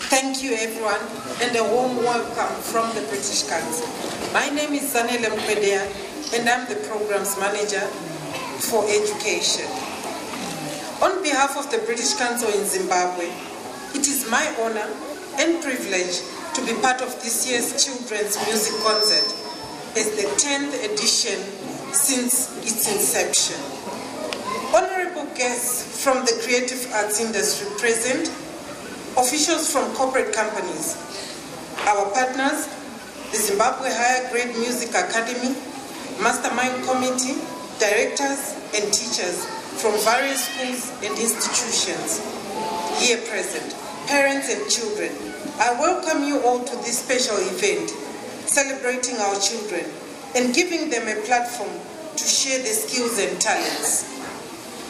Thank you, everyone, and a warm welcome from the British Council. My name is Zanele Mkwedea, and I'm the Programs Manager for Education. On behalf of the British Council in Zimbabwe, it is my honor and privilege to be part of this year's Children's Music Concert as the 10th edition since its inception. Honorable guests from the creative arts industry present, officials from corporate companies, our partners, the Zimbabwe Higher Grade Music Academy, Mastermind Committee, directors and teachers from various schools and institutions here present, parents and children. I welcome you all to this special event, celebrating our children and giving them a platform to share their skills and talents.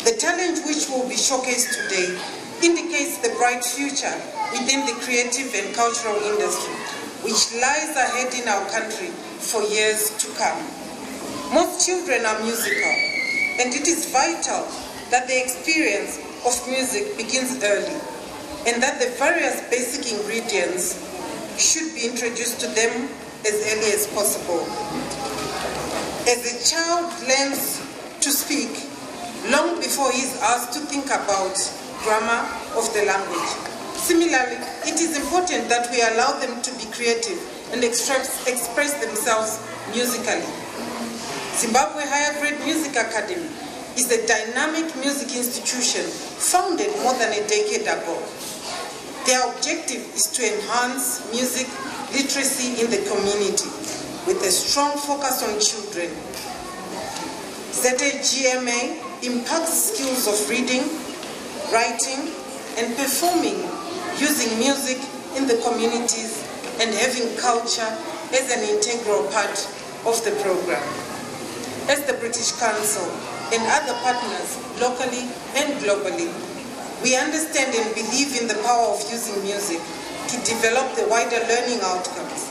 The talent which will be showcased today indicates the bright future within the creative and cultural industry, which lies ahead in our country for years to come. Most children are musical, and it is vital that the experience of music begins early, and that the various basic ingredients should be introduced to them as early as possible. As a child learns to speak, long before he is asked to think about grammar of the language. Similarly, it is important that we allow them to be creative and express themselves musically. Zimbabwe Higher Grade Music Academy is a dynamic music institution founded more than a decade ago. Their objective is to enhance music literacy in the community with a strong focus on children. ZHGMA impacts skills of reading, writing, and performing using music in the communities and having culture as an integral part of the program. As the British Council and other partners locally and globally, we understand and believe in the power of using music to develop the wider learning outcomes,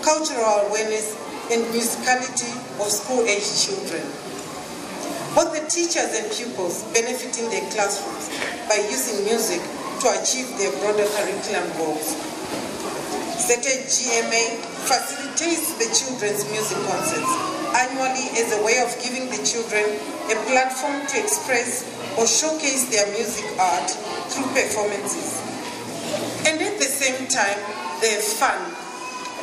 cultural awareness, and musicality of school-aged children. Both the teachers and pupils benefit in their classrooms by using music to achieve their broader curriculum goals. ZHGMA facilitates the children's music concerts annually as a way of giving the children a platform to express or showcase their music art through performances. And at the same time, they have fun,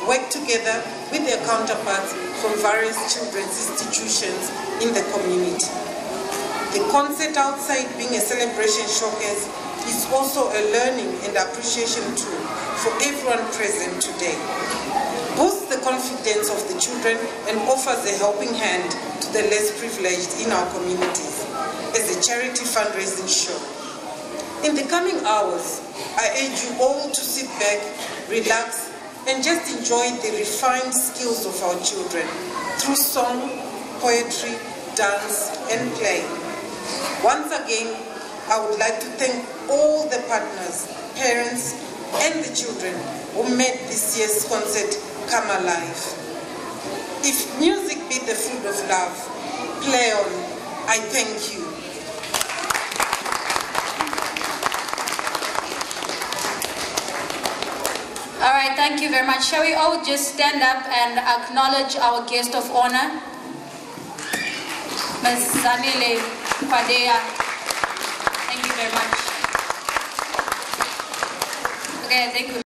work together with their counterparts from various children's institutions in the community. The concert outside being a celebration showcase is also a learning and appreciation tool for everyone present today. Boosts the confidence of the children and offers a helping hand to the less privileged in our communities as a charity fundraising show. In the coming hours, I urge you all to sit back, relax, and just enjoy the refined skills of our children through song, poetry, dance, and play. Once again, I would like to thank all the partners, parents, and the children who made this year's concert come alive. If music be the food of love, play on. I thank you. All right, thank you very much. Shall we all just stand up and acknowledge our guest of honor, Ms. Zanele Mkwedea. Thank you very much. Okay, thank you.